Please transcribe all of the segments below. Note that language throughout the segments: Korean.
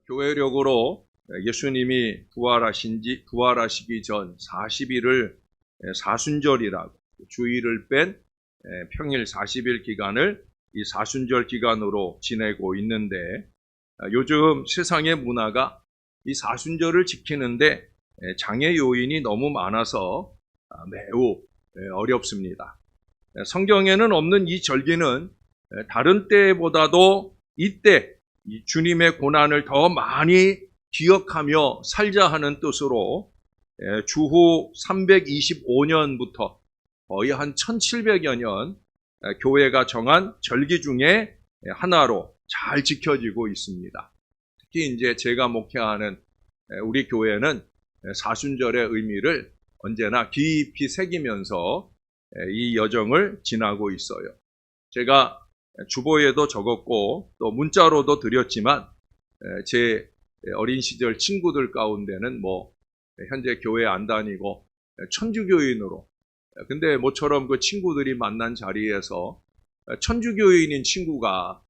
교회력으로 예수님이 부활하시기 전 40일을 사순절이라고, 주일을 뺀 평일 40일 기간을 이 사순절 기간으로 지내고 있는데, 요즘 세상의 문화가 이 사순절을 지키는데 장애 요인이 너무 많아서 매우 어렵습니다. 성경에는 없는 이 절기는 다른 때보다도 이때 이 주님의 고난을 더 많이 기억하며 살자 하는 뜻으로 주후 325년부터 거의 한 1700여 년 교회가 정한 절기 중에 하나로 잘 지켜지고 있습니다. 특히 이제 제가 목회하는 우리 교회는 사순절의 의미를 언제나 깊이 새기면서 이 여정을 지나고 있어요. 제가 주보에도 적었고 또 문자로도 드렸지만 제 어린 시절 친구들 가운데는 현재 교회 안 다니고 천주교인으로, 근데 모처럼 그 친구들이 만난 자리에서 천주교인인 친구가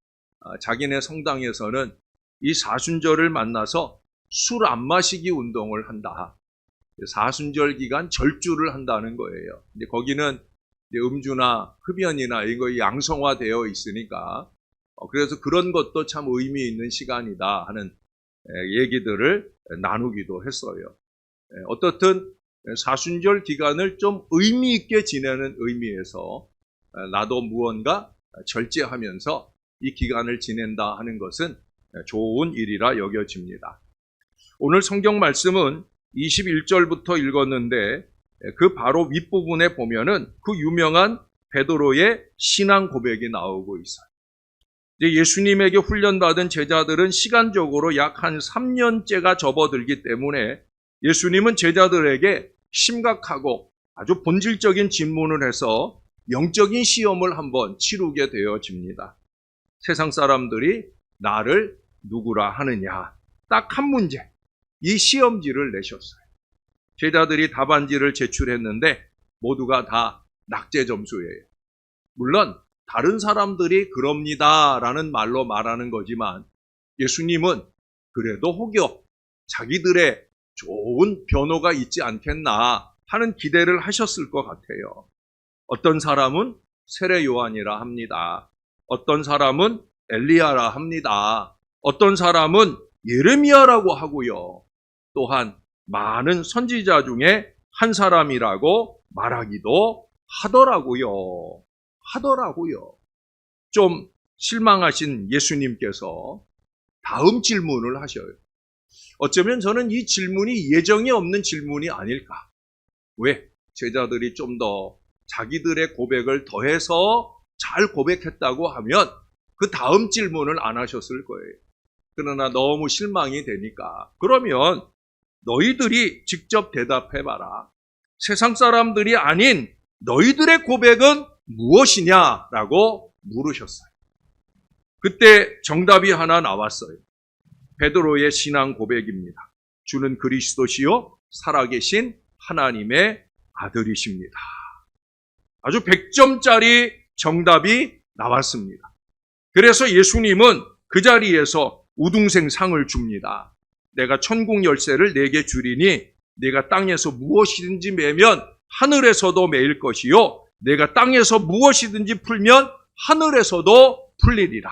자기네 성당에서는 이 사순절을 만나서 술 안 마시기 운동을 한다. 사순절 기간 절주를 한다는 거예요. 근데 거기는 음주나 흡연이나 이거 양성화되어 있으니까 그래서 그런 것도 참 의미 있는 시간이다 하는 얘기들을 나누기도 했어요. 어떻든 사순절 기간을 좀 의미 있게 지내는 의미에서 나도 무언가 절제하면서 이 기간을 지낸다 하는 것은 좋은 일이라 여겨집니다. 오늘 성경 말씀은 21절부터 읽었는데 그 바로 윗부분에 보면은 그 유명한 베드로의 신앙 고백이 나오고 있어요. 예수님에게 훈련받은 제자들은 시간적으로 약 한 3년째가 접어들기 때문에 예수님은 제자들에게 심각하고 아주 본질적인 질문을 해서 영적인 시험을 한번 치르게 되어집니다. 세상 사람들이 나를 누구라 하느냐, 딱 한 문제, 이 시험지를 내셨어요. 제자들이 답안지를 제출했는데 모두가 다 낙제 점수예요. 물론 다른 사람들이 그럽니다라는 말로 말하는 거지만 예수님은 그래도 혹여 자기들의 좋은 변호가 있지 않겠나 하는 기대를 하셨을 것 같아요. 어떤 사람은 세례 요한이라 합니다. 어떤 사람은 엘리야라 합니다. 어떤 사람은 예레미야라고 하고요. 또한 많은 선지자 중에 한 사람이라고 말하기도 하더라고요. 좀 실망하신 예수님께서 다음 질문을 하셔요. 어쩌면 저는 이 질문이 예정에 없는 질문이 아닐까. 왜? 제자들이 좀 더 자기들의 고백을 더해서 잘 고백했다고 하면 그 다음 질문을 안 하셨을 거예요. 그러나 너무 실망이 되니까 그러면 너희들이 직접 대답해봐라. 세상 사람들이 아닌 너희들의 고백은 무엇이냐라고 물으셨어요. 그때 정답이 하나 나왔어요. 베드로의 신앙 고백입니다. 주는 그리스도시요 살아계신 하나님의 아들이십니다. 아주 100점짜리 정답이 나왔습니다. 그래서 예수님은 그 자리에서 우등생 상을 줍니다. 내가 천국 열쇠를 네게 주리니 네가 땅에서 무엇이든지 매면 하늘에서도 매일 것이요 내가 땅에서 무엇이든지 풀면 하늘에서도 풀리리라.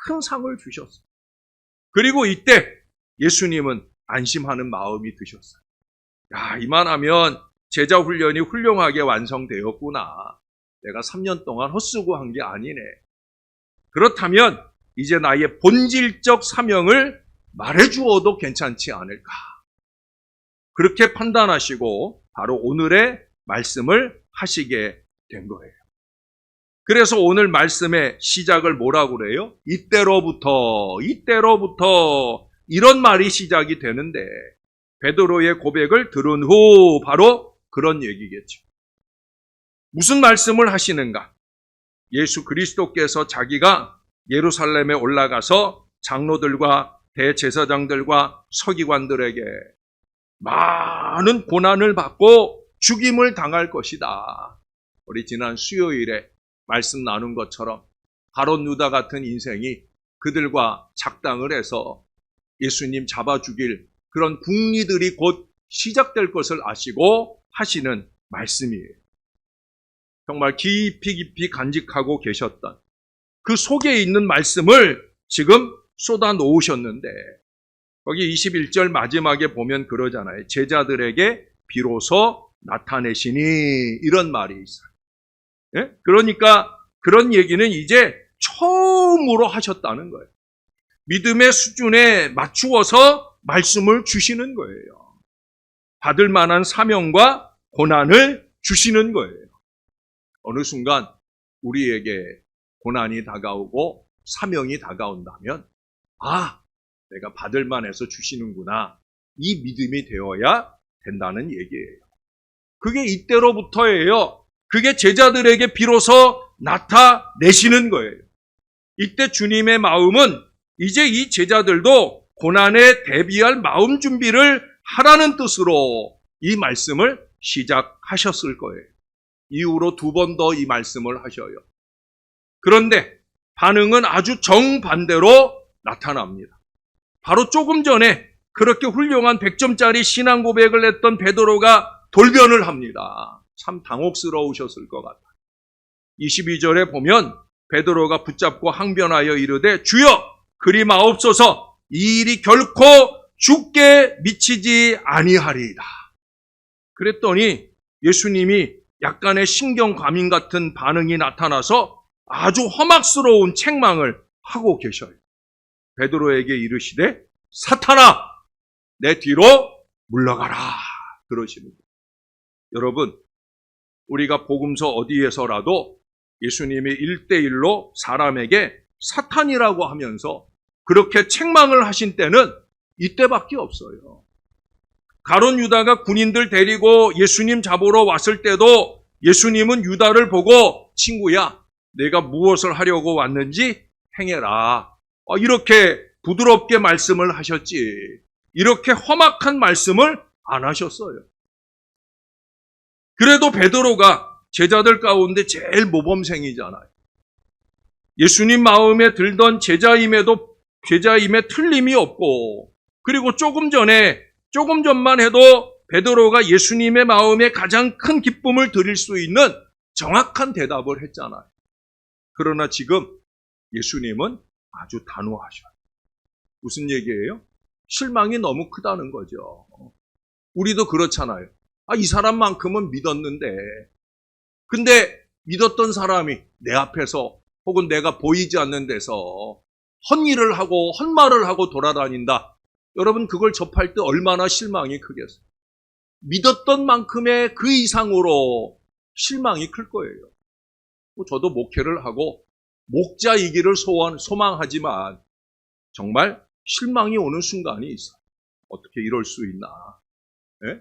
큰 상을 주셨어요. 그리고 이때 예수님은 안심하는 마음이 드셨어요. 야, 이만하면 제자 훈련이 훌륭하게 완성되었구나. 내가 3년 동안 헛수고 한 게 아니네. 그렇다면 이제 나의 본질적 사명을 말해주어도 괜찮지 않을까. 그렇게 판단하시고 바로 오늘의 말씀을 하시게 된 거예요. 그래서 오늘 말씀의 시작을 뭐라고 그래요? 이때로부터 이런 말이 시작이 되는데 베드로의 고백을 들은 후 바로 그런 얘기겠죠. 무슨 말씀을 하시는가? 예수 그리스도께서 자기가 예루살렘에 올라가서 장로들과 대제사장들과 서기관들에게 많은 고난을 받고 죽임을 당할 것이다. 우리 지난 수요일에 말씀 나눈 것처럼 가롯 유다 같은 인생이 그들과 작당을 해서 예수님 잡아 죽일 그런 궁리들이 곧 시작될 것을 아시고 하시는 말씀이에요. 정말 깊이 깊이 간직하고 계셨던 그 속에 있는 말씀을 지금 쏟아 놓으셨는데, 거기 21절 마지막에 보면 그러잖아요. 제자들에게 비로소 나타내시니, 이런 말이 있어요. 예? 그러니까 그런 얘기는 이제 처음으로 하셨다는 거예요. 믿음의 수준에 맞추어서 말씀을 주시는 거예요. 받을 만한 사명과 고난을 주시는 거예요. 어느 순간 우리에게 고난이 다가오고 사명이 다가온다면, 아, 내가 받을 만해서 주시는구나, 이 믿음이 되어야 된다는 얘기예요. 그게 이때로부터예요. 그게 제자들에게 비로소 나타내시는 거예요. 이때 주님의 마음은 이제 이 제자들도 고난에 대비할 마음 준비를 하라는 뜻으로 이 말씀을 시작하셨을 거예요. 이후로 2번 더 이 말씀을 하셔요. 그런데 반응은 아주 정반대로 나타납니다. 바로 조금 전에 그렇게 훌륭한 100점짜리 신앙 고백을 했던 베드로가 돌변을 합니다. 참 당혹스러우셨을 것 같아요. 22절에 보면 베드로가 붙잡고 항변하여 이르되 주여 그리 마옵소서, 이 일이 결코 죽게 미치지 아니하리이다. 그랬더니 예수님이 약간의 신경과민 같은 반응이 나타나서 아주 험악스러운 책망을 하고 계셔요. 베드로에게 이르시되 사탄아 내 뒤로 물러가라, 그러십니다. 여러분, 우리가 복음서 어디에서라도 예수님이 1대1로 사람에게 사탄이라고 하면서 그렇게 책망을 하신 때는 이때밖에 없어요. 가룟 유다가 군인들 데리고 예수님 잡으러 왔을 때도 예수님은 유다를 보고 친구야, 내가 무엇을 하려고 왔는지 행해라, 이렇게 부드럽게 말씀을 하셨지, 이렇게 험악한 말씀을 안 하셨어요. 그래도 베드로가 제자들 가운데 제일 모범생이잖아요. 예수님 마음에 들던 제자임에 틀림이 없고, 그리고 조금 전만 해도 베드로가 예수님의 마음에 가장 큰 기쁨을 드릴 수 있는 정확한 대답을 했잖아요. 그러나 지금 예수님은 아주 단호하셔요. 무슨 얘기예요? 실망이 너무 크다는 거죠. 우리도 그렇잖아요. 이 사람만큼은 믿었는데, 근데 믿었던 사람이 내 앞에서 혹은 내가 보이지 않는 데서 헛일을 하고 헛말을 하고 돌아다닌다. 여러분, 그걸 접할 때 얼마나 실망이 크겠어요. 믿었던 만큼의 그 이상으로 실망이 클 거예요. 저도 목회를 하고 목자이기를 소망하지만 정말 실망이 오는 순간이 있어요. 어떻게 이럴 수 있나? 네?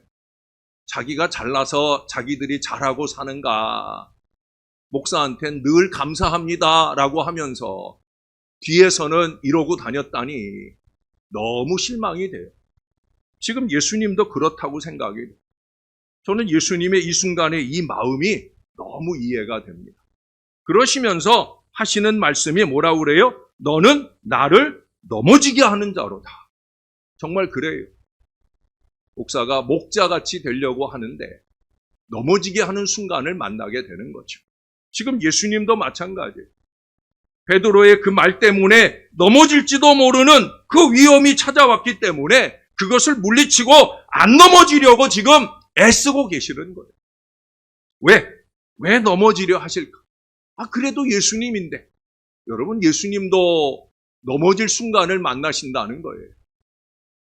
자기가 잘나서 자기들이 잘하고 사는가? 목사한테는 늘 감사합니다 라고 하면서 뒤에서는 이러고 다녔다니 너무 실망이 돼요. 지금 예수님도 그렇다고 생각이 돼요. 저는 예수님의 이 순간의 이 마음이 너무 이해가 됩니다. 그러시면서 하시는 말씀이 뭐라고 그래요? 너는 나를 넘어지게 하는 자로다. 정말 그래요. 목사가 목자같이 되려고 하는데 넘어지게 하는 순간을 만나게 되는 거죠. 지금 예수님도 마찬가지예요. 베드로의 그 말 때문에 넘어질지도 모르는 그 위험이 찾아왔기 때문에 그것을 물리치고 안 넘어지려고 지금 애쓰고 계시는 거예요. 왜 넘어지려 하실까? 그래도 예수님인데. 여러분, 예수님도 넘어질 순간을 만나신다는 거예요.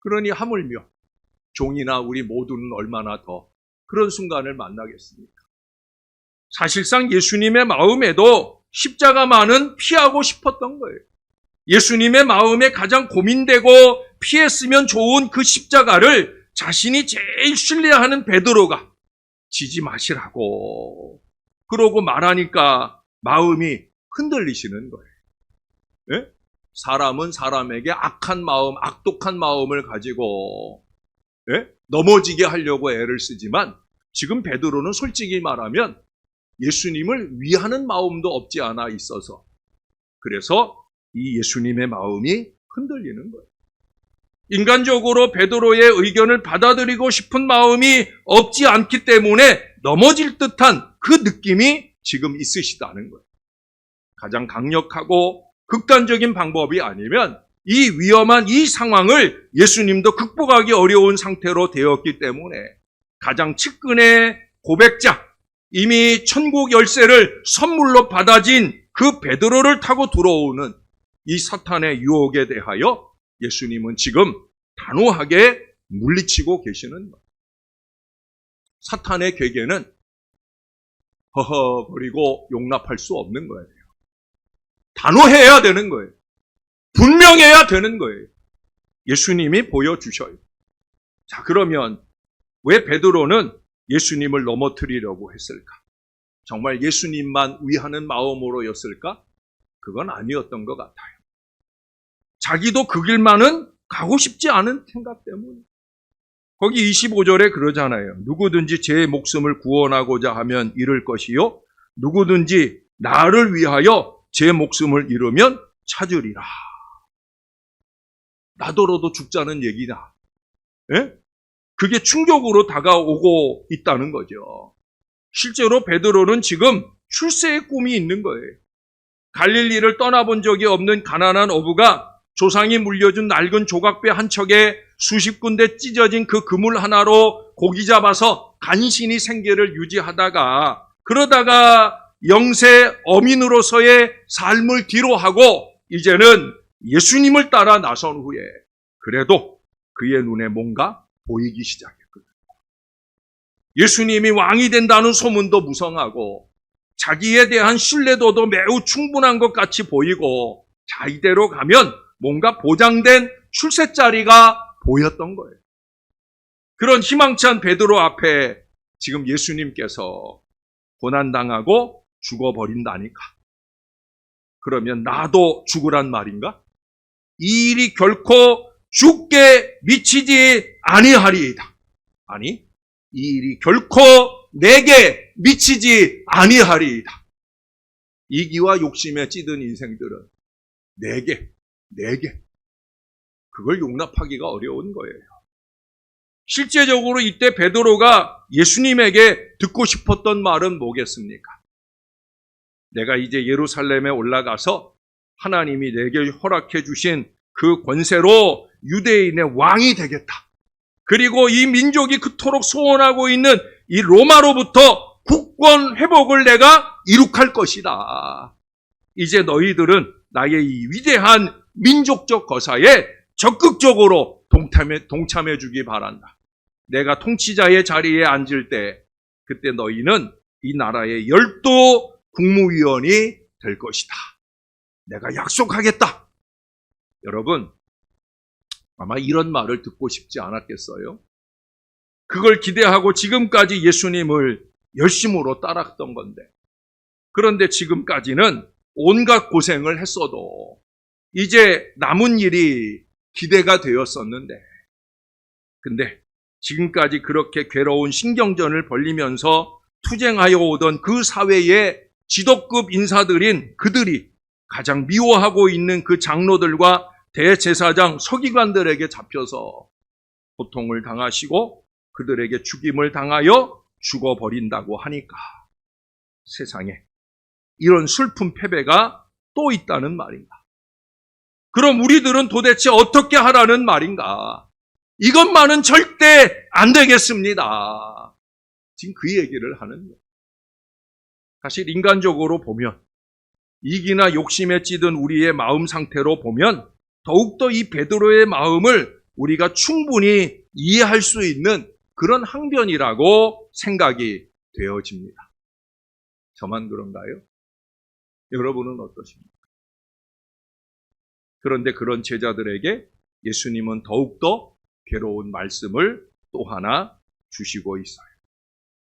그러니 하물며 종이나 우리 모두는 얼마나 더 그런 순간을 만나겠습니까? 사실상 예수님의 마음에도 십자가만은 피하고 싶었던 거예요. 예수님의 마음에 가장 고민되고 피했으면 좋은 그 십자가를 자신이 제일 신뢰하는 베드로가 지지 마시라고 그러고 말하니까 마음이 흔들리시는 거예요. 네? 사람은 사람에게 악한 마음, 악독한 마음을 가지고 넘어지게 하려고 애를 쓰지만 지금 베드로는 솔직히 말하면 예수님을 위하는 마음도 없지 않아 있어서 그래서 이 예수님의 마음이 흔들리는 거예요. 인간적으로 베드로의 의견을 받아들이고 싶은 마음이 없지 않기 때문에 넘어질 듯한 그 느낌이 지금 있으시다는 거예요. 가장 강력하고 극단적인 방법이 아니면 이 위험한 이 상황을 예수님도 극복하기 어려운 상태로 되었기 때문에 가장 측근의 고백자, 이미 천국 열쇠를 선물로 받아진 그 베드로를 타고 들어오는 이 사탄의 유혹에 대하여 예수님은 지금 단호하게 물리치고 계시는 거예요. 사탄의 괴계는 허허거리고 용납할 수 없는 거예요. 단호해야 되는 거예요. 분명해야 되는 거예요. 예수님이 보여주셔요. 자, 그러면 왜 베드로는 예수님을 넘어뜨리려고 했을까? 정말 예수님만 위하는 마음으로였을까? 그건 아니었던 것 같아요. 자기도 그 길만은 가고 싶지 않은 생각 때문에. 거기 25절에 그러잖아요. 누구든지 제 목숨을 구원하고자 하면 잃을 것이요. 누구든지 나를 위하여 제 목숨을 잃으면 찾으리라. 나더라도 죽자는 얘기다. 예? 그게 충격으로 다가오고 있다는 거죠. 실제로 베드로는 지금 출세의 꿈이 있는 거예요. 갈릴리를 떠나본 적이 없는 가난한 어부가 조상이 물려준 낡은 조각배 한 척에 수십 군데 찢어진 그 그물 하나로 고기 잡아서 간신히 생계를 유지하다가 그러다가 영세 어민으로서의 삶을 뒤로하고 이제는 예수님을 따라 나선 후에 그래도 그의 눈에 뭔가 보이기 시작했거든요. 예수님이 왕이 된다는 소문도 무성하고 자기에 대한 신뢰도도 매우 충분한 것 같이 보이고 자, 이대로 가면 뭔가 보장된 출세 자리가 보였던 거예요. 그런 희망찬 베드로 앞에 지금 예수님께서 고난당하고 죽어버린다니까. 그러면 나도 죽으란 말인가? 이 일이 결코 죽게 미치지 아니하리이다. 아니, 이 일이 결코 내게 미치지 아니하리이다. 이기와 욕심에 찌든 인생들은 내게 그걸 용납하기가 어려운 거예요. 실제적으로 이때 베드로가 예수님에게 듣고 싶었던 말은 뭐겠습니까? 내가 이제 예루살렘에 올라가서 하나님이 내게 허락해 주신 그 권세로 유대인의 왕이 되겠다. 그리고 이 민족이 그토록 소원하고 있는 이 로마로부터 국권 회복을 내가 이룩할 것이다. 이제 너희들은 나의 이 위대한 민족적 거사에 적극적으로 동참해 주기 바란다. 내가 통치자의 자리에 앉을 때 그때 너희는 이 나라의 12 국무위원이 될 것이다. 내가 약속하겠다. 여러분, 아마 이런 말을 듣고 싶지 않았겠어요? 그걸 기대하고 지금까지 예수님을 열심으로 따랐던 건데 그런데 지금까지는 온갖 고생을 했어도 이제 남은 일이 기대가 되었었는데 근데 지금까지 그렇게 괴로운 신경전을 벌리면서 투쟁하여 오던 그 사회의 지도급 인사들인 그들이 가장 미워하고 있는 그 장로들과 대제사장 서기관들에게 잡혀서 고통을 당하시고 그들에게 죽임을 당하여 죽어버린다고 하니까 세상에 이런 슬픈 패배가 또 있다는 말인가? 그럼 우리들은 도대체 어떻게 하라는 말인가? 이것만은 절대 안 되겠습니다. 지금 그 얘기를 하는 거예요. 사실 인간적으로 보면 이기나 욕심에 찌든 우리의 마음 상태로 보면 더욱더 이 베드로의 마음을 우리가 충분히 이해할 수 있는 그런 항변이라고 생각이 되어집니다. 저만 그런가요? 여러분은 어떠십니까? 그런데 그런 제자들에게 예수님은 더욱더 괴로운 말씀을 또 하나 주시고 있어요.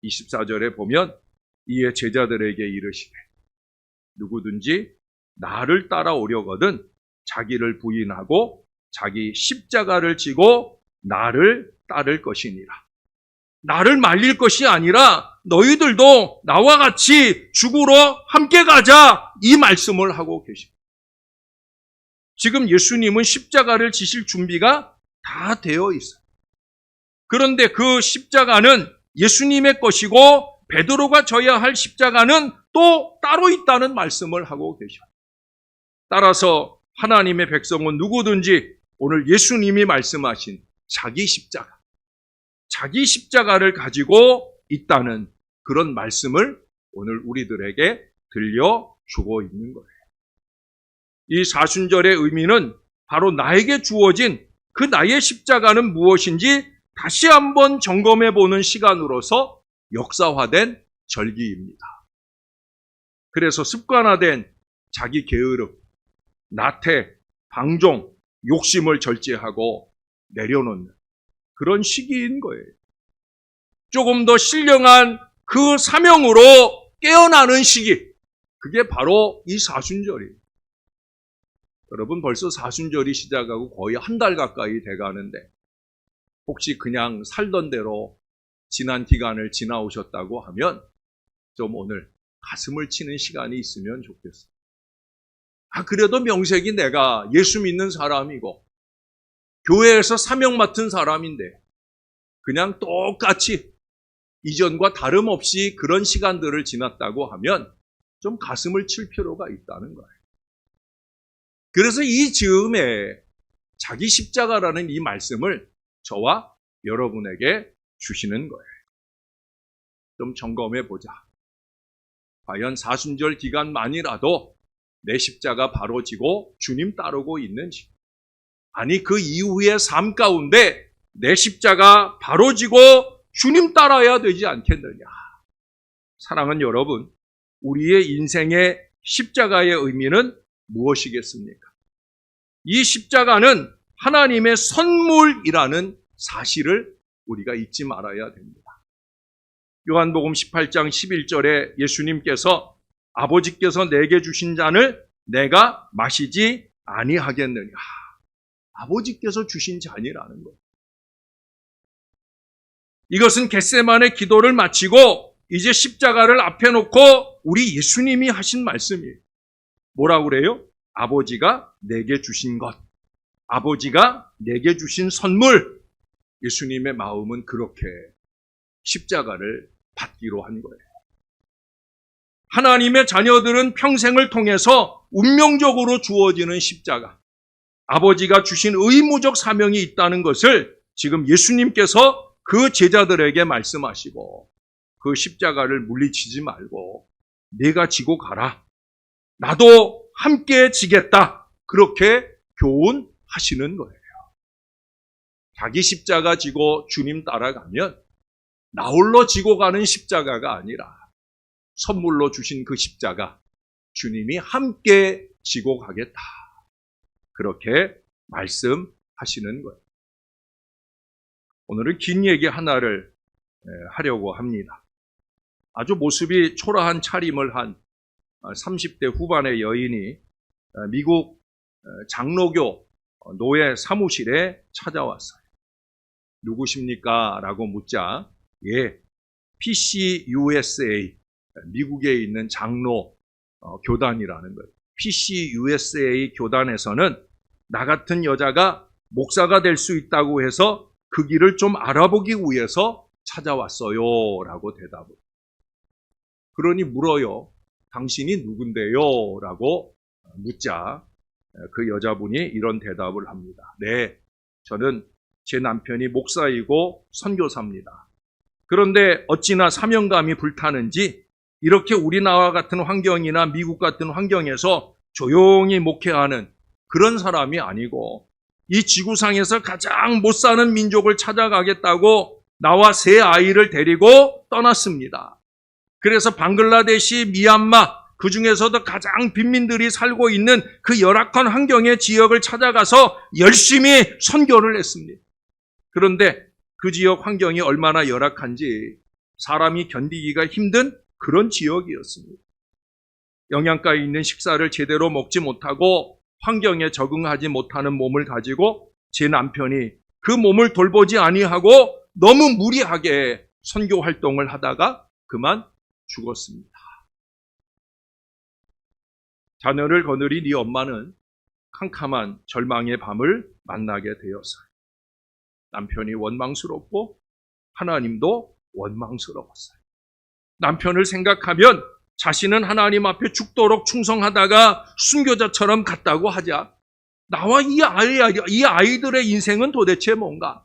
24절에 보면 이에 제자들에게 이르시되 누구든지 나를 따라오려거든 자기를 부인하고 자기 십자가를 지고 나를 따를 것이니라. 나를 말릴 것이 아니라 너희들도 나와 같이 죽으러 함께 가자 이 말씀을 하고 계십니다. 지금 예수님은 십자가를 지실 준비가 다 되어 있어요. 그런데 그 십자가는 예수님의 것이고 베드로가 져야 할 십자가는 또 따로 있다는 말씀을 하고 계셔요. 따라서 하나님의 백성은 누구든지 오늘 예수님이 말씀하신 자기 십자가를 가지고 있다는 그런 말씀을 오늘 우리들에게 들려주고 있는 거예요. 이 사순절의 의미는 바로 나에게 주어진 그 나의 십자가는 무엇인지 다시 한번 점검해 보는 시간으로서 역사화된 절기입니다. 그래서 습관화된 자기 게으름, 나태, 방종, 욕심을 절제하고 내려놓는 그런 시기인 거예요. 조금 더 신령한 그 사명으로 깨어나는 시기, 그게 바로 이 사순절이에요. 여러분 벌써 사순절이 시작하고 거의 한 달 가까이 돼가는데 혹시 그냥 살던 대로 지난 기간을 지나오셨다고 하면 좀 오늘 가슴을 치는 시간이 있으면 좋겠어요. 그래도 명색이 내가 예수 믿는 사람이고 교회에서 사명 맡은 사람인데 그냥 똑같이 이전과 다름없이 그런 시간들을 지났다고 하면 좀 가슴을 칠 필요가 있다는 거예요. 그래서 이 즈음에 자기 십자가라는 이 말씀을 저와 여러분에게 주시는 거예요. 좀 점검해 보자. 과연 사순절 기간만이라도 내 십자가 바로 지고 주님 따르고 있는지, 아니 그 이후의 삶 가운데 내 십자가 바로 지고 주님 따라야 되지 않겠느냐. 사랑하는 여러분, 우리의 인생의 십자가의 의미는 무엇이겠습니까? 이 십자가는 하나님의 선물이라는 사실을 우리가 잊지 말아야 됩니다. 요한복음 18장 11절에 예수님께서 아버지께서 내게 주신 잔을 내가 마시지 아니하겠느냐. 아버지께서 주신 잔이라는 거예요. 이것은 겟세마네 기도를 마치고 이제 십자가를 앞에 놓고 우리 예수님이 하신 말씀이에요. 뭐라고 그래요? 아버지가 내게 주신 것, 아버지가 내게 주신 선물. 예수님의 마음은 그렇게 십자가를 받기로 한 거예요. 하나님의 자녀들은 평생을 통해서 운명적으로 주어지는 십자가, 아버지가 주신 의무적 사명이 있다는 것을 지금 예수님께서 그 제자들에게 말씀하시고 그 십자가를 물리치지 말고 내가 지고 가라. 나도 함께 지겠다. 그렇게 교훈하시는 거예요. 자기 십자가 지고 주님 따라가면 나 홀로 지고 가는 십자가가 아니라 선물로 주신 그 십자가 주님이 함께 지고 가겠다. 그렇게 말씀하시는 거예요. 오늘은 긴 얘기 하나를 하려고 합니다. 아주 모습이 초라한 차림을 한 30대 후반의 여인이 미국 장로교 노예 사무실에 찾아왔어요. 누구십니까? 라고 묻자 PCUSA, 미국에 있는 장로 교단이라는 거예요. PCUSA 교단에서는 나 같은 여자가 목사가 될 수 있다고 해서 그 길을 좀 알아보기 위해서 찾아왔어요. 라고 대답을. 그러니 물어요. 당신이 누군데요? 라고 묻자 그 여자분이 이런 대답을 합니다. 네, 저는 제 남편이 목사이고 선교사입니다. 그런데 어찌나 사명감이 불타는지 이렇게 우리나라 같은 환경이나 미국 같은 환경에서 조용히 목회하는 그런 사람이 아니고 이 지구상에서 가장 못 사는 민족을 찾아가겠다고 나와 세 아이를 데리고 떠났습니다. 그래서 방글라데시, 미얀마, 그 중에서도 가장 빈민들이 살고 있는 그 열악한 환경의 지역을 찾아가서 열심히 선교를 했습니다. 그런데 그 지역 환경이 얼마나 열악한지 사람이 견디기가 힘든 그런 지역이었습니다. 영양가에 있는 식사를 제대로 먹지 못하고 환경에 적응하지 못하는 몸을 가지고 제 남편이 그 몸을 돌보지 아니하고 너무 무리하게 선교 활동을 하다가 그만 죽었습니다. 자녀를 거느린 이 엄마는 캄캄한 절망의 밤을 만나게 되었어요. 남편이 원망스럽고 하나님도 원망스러웠어요. 남편을 생각하면 자신은 하나님 앞에 죽도록 충성하다가 순교자처럼 갔다고 하자. 나와 이 아이들의 인생은 도대체 뭔가?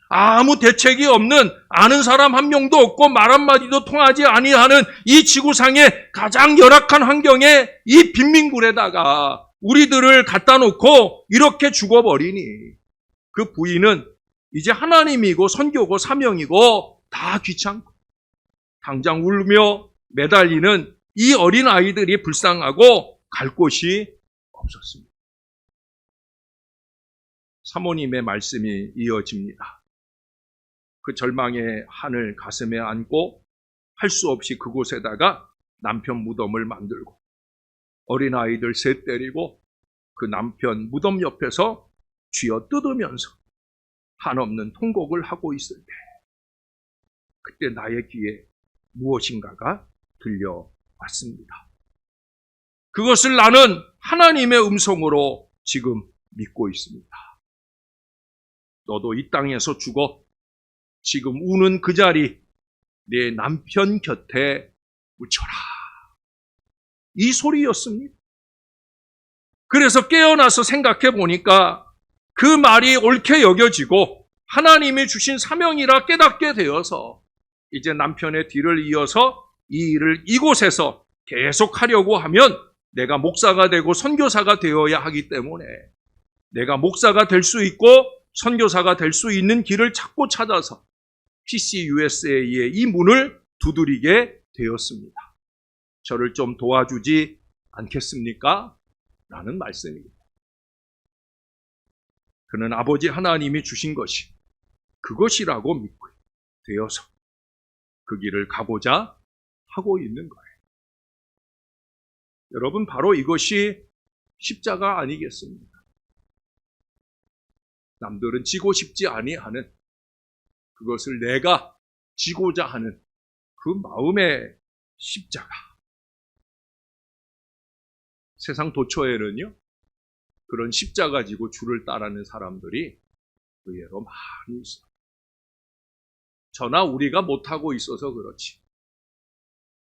아무 대책이 없는, 아는 사람 한 명도 없고 말 한마디도 통하지 아니하는 이 지구상의 가장 열악한 환경에 이 빈민굴에다가 우리들을 갖다 놓고 이렇게 죽어버리니 그 부인은 이제 하나님이고 선교고 사명이고 다 귀찮고 당장 울며 매달리는 이 어린 아이들이 불쌍하고 갈 곳이 없었습니다. 사모님의 말씀이 이어집니다. 그 절망의 한을 가슴에 안고 할 수 없이 그곳에다가 남편 무덤을 만들고 어린아이들 셋 데리고 그 남편 무덤 옆에서 쥐어 뜯으면서 한없는 통곡을 하고 있을 때 그때 나의 귀에 무엇인가가 들려왔습니다. 그것을 나는 하나님의 음성으로 지금 믿고 있습니다. 너도 이 땅에서 죽어 지금 우는 그 자리 내 남편 곁에 묻혀라. 이 소리였습니다. 그래서 깨어나서 생각해 보니까 그 말이 옳게 여겨지고 하나님이 주신 사명이라 깨닫게 되어서 이제 남편의 뒤를 이어서 이 일을 이곳에서 계속 하려고 하면 내가 목사가 되고 선교사가 되어야 하기 때문에 내가 목사가 될 수 있고 선교사가 될 수 있는 길을 찾고 찾아서 PCUSA의 이 문을 두드리게 되었습니다. 저를 좀 도와주지 않겠습니까? 라는 말씀입니다. 그는 아버지 하나님이 주신 것이 그것이라고 믿고 되어서 그 길을 가고자 하고 있는 거예요. 여러분, 바로 이것이 십자가 아니겠습니까? 남들은 지고 싶지 아니하는 그것을 내가 지고자 하는 그 마음의 십자가. 세상 도처에는요, 그런 십자가 지고 주를 따르는 사람들이 의외로 많이 있어요. 저나 우리가 못하고 있어서 그렇지.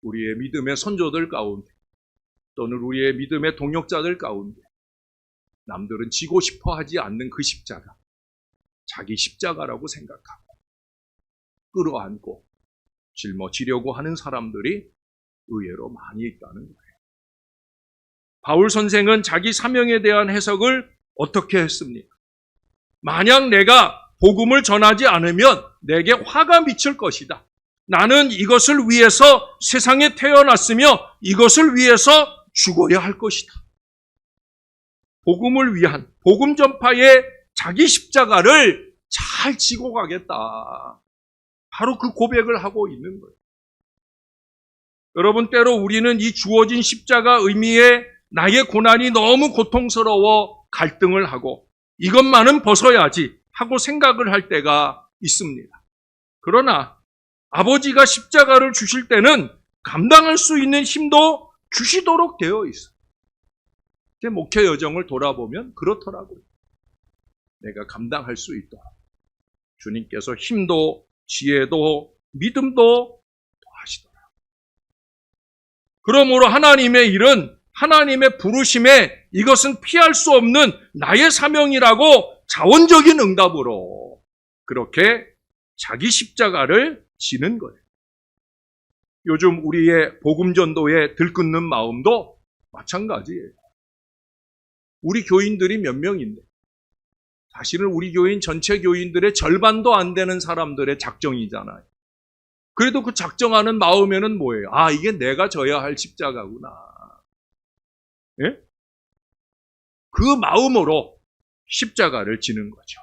우리의 믿음의 선조들 가운데 또는 우리의 믿음의 동역자들 가운데 남들은 지고 싶어 하지 않는 그 십자가, 자기 십자가라고 생각하고 끌어안고 짊어지려고 하는 사람들이 의외로 많이 있다는 거예요. 바울 선생은 자기 사명에 대한 해석을 어떻게 했습니까? 만약 내가 복음을 전하지 않으면 내게 화가 미칠 것이다. 나는 이것을 위해서 세상에 태어났으며 이것을 위해서 죽어야 할 것이다. 복음을 위한, 복음 전파의 자기 십자가를 잘 지고 가겠다. 바로 그 고백을 하고 있는 거예요. 여러분, 때로 우리는 이 주어진 십자가 의미에 나의 고난이 너무 고통스러워 갈등을 하고 이것만은 벗어야지 하고 생각을 할 때가 있습니다. 그러나 아버지가 십자가를 주실 때는 감당할 수 있는 힘도 주시도록 되어 있어요. 제 목회 여정을 돌아보면 그렇더라고요. 내가 감당할 수 있도록 주님께서 힘도 지혜도 믿음도 더하시더라. 그러므로 하나님의 일은 하나님의 부르심에 이것은 피할 수 없는 나의 사명이라고 자원적인 응답으로 그렇게 자기 십자가를 지는 거예요. 요즘 우리의 복음 전도에 들끓는 마음도 마찬가지예요. 우리 교인들이 몇 명인데 사실은 우리 교인 전체 교인들의 절반도 안 되는 사람들의 작정이잖아요. 그래도 그 작정하는 마음에는 뭐예요? 아, 이게 내가 져야 할 십자가구나. 예? 그 마음으로 십자가를 지는 거죠.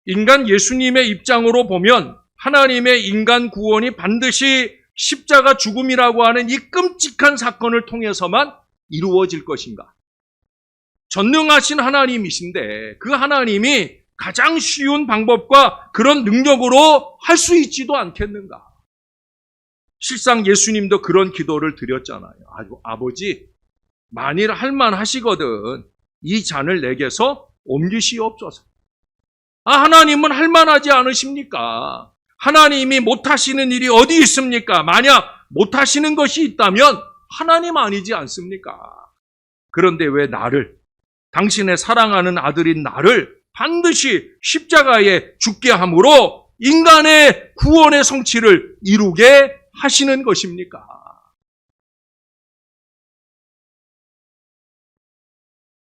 인간 예수님의 입장으로 보면 하나님의 인간 구원이 반드시 십자가 죽음이라고 하는 이 끔찍한 사건을 통해서만 이루어질 것인가? 전능하신 하나님이신데 그 하나님이 가장 쉬운 방법과 그런 능력으로 할 수 있지도 않겠는가? 실상 예수님도 그런 기도를 드렸잖아요. 아버지, 만일 할만하시거든 이 잔을 내게서 옮기시옵소서. 하나님은 할 만하지 않으십니까? 하나님이 못하시는 일이 어디 있습니까? 만약 못하시는 것이 있다면 하나님 아니지 않습니까? 그런데 왜 나를, 당신의 사랑하는 아들인 나를 반드시 십자가에 죽게 함으로 인간의 구원의 성취를 이루게 하시는 것입니까?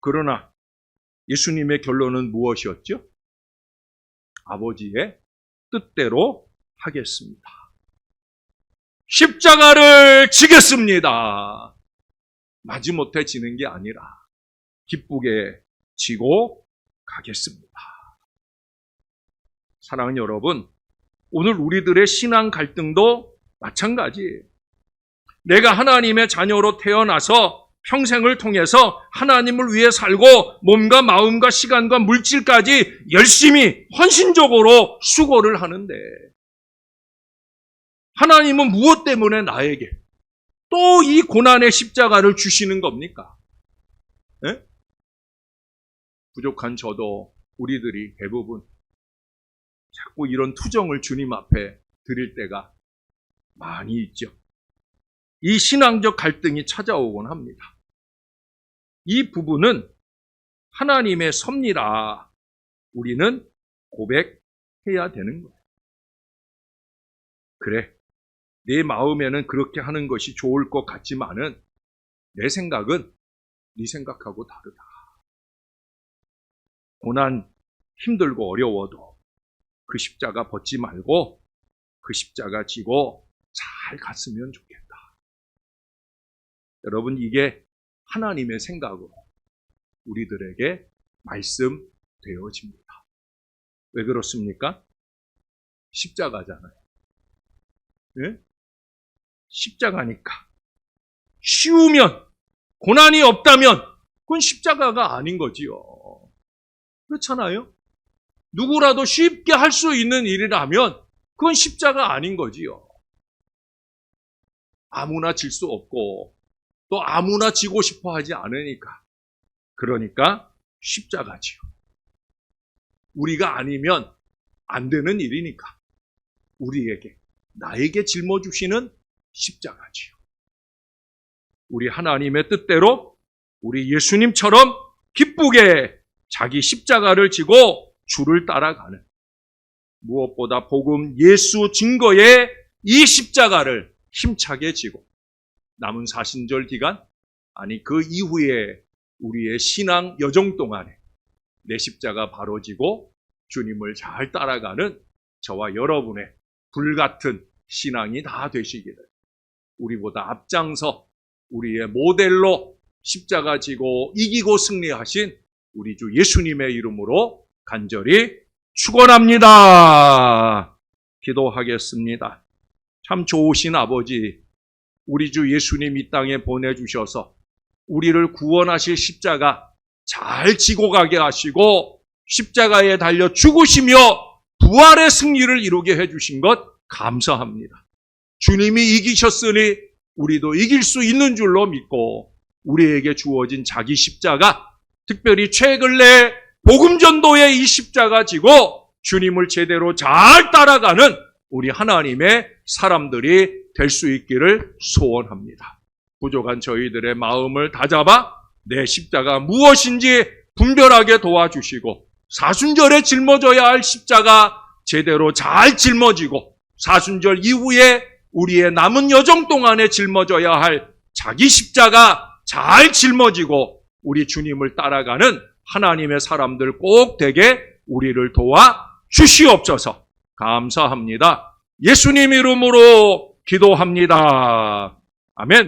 그러나 예수님의 결론은 무엇이었죠? 아버지의 뜻대로 하겠습니다. 십자가를 지겠습니다. 마지못해 지는 게 아니라 기쁘게 지고 가겠습니다. 사랑하는 여러분, 오늘 우리들의 신앙 갈등도 마찬가지예요. 내가 하나님의 자녀로 태어나서 평생을 통해서 하나님을 위해 살고 몸과 마음과 시간과 물질까지 열심히 헌신적으로 수고를 하는데 하나님은 무엇 때문에 나에게 또 이 고난의 십자가를 주시는 겁니까? 네? 부족한 저도 우리들이 대부분 자꾸 이런 투정을 주님 앞에 드릴 때가 많이 있죠. 이 신앙적 갈등이 찾아오곤 합니다. 이 부분은 하나님의 섭리라 우리는 고백해야 되는 거예요. 그래, 내 마음에는 그렇게 하는 것이 좋을 것 같지만은 내 생각은 네 생각하고 다르다. 고난 힘들고 어려워도 그 십자가 벗지 말고 그 십자가 지고 잘 갔으면 좋겠다. 여러분, 이게 하나님의 생각으로 우리들에게 말씀되어집니다. 왜 그렇습니까? 십자가잖아요. 네? 십자가니까. 쉬우면, 고난이 없다면 그건 십자가가 아닌 거지요. 그렇잖아요? 누구라도 쉽게 할 수 있는 일이라면 그건 십자가 아닌 거지요. 아무나 질 수 없고 또 아무나 지고 싶어 하지 않으니까. 그러니까 십자가지요. 우리가 아니면 안 되는 일이니까 우리에게, 나에게 짊어주시는 십자가지요. 우리 하나님의 뜻대로 우리 예수님처럼 기쁘게 자기 십자가를 지고 주를 따라가는, 무엇보다 복음 예수 증거의 이 십자가를 힘차게 지고 남은 사신절 기간, 아니 그 이후에 우리의 신앙 여정 동안에 내 십자가 바로 지고 주님을 잘 따라가는 저와 여러분의 불같은 신앙이 다 되시기를, 우리보다 앞장서 우리의 모델로 십자가 지고 이기고 승리하신 우리 주 예수님의 이름으로 간절히 축원합니다. 기도하겠습니다. 참 좋으신 아버지, 우리 주 예수님 이 땅에 보내주셔서 우리를 구원하실 십자가 잘 지고 가게 하시고 십자가에 달려 죽으시며 부활의 승리를 이루게 해주신 것 감사합니다. 주님이 이기셨으니 우리도 이길 수 있는 줄로 믿고 우리에게 주어진 자기 십자가, 특별히 최근래 복음전도의 이 십자가 지고 주님을 제대로 잘 따라가는 우리 하나님의 사람들이 될 수 있기를 소원합니다. 부족한 저희들의 마음을 다잡아 내 십자가 무엇인지 분별하게 도와주시고 사순절에 짊어져야 할 십자가 제대로 잘 짊어지고 사순절 이후에 우리의 남은 여정 동안에 짊어져야 할 자기 십자가 잘 짊어지고 우리 주님을 따라가는 하나님의 사람들 꼭 되게 우리를 도와 주시옵소서. 감사합니다. 예수님 이름으로 기도합니다. 아멘.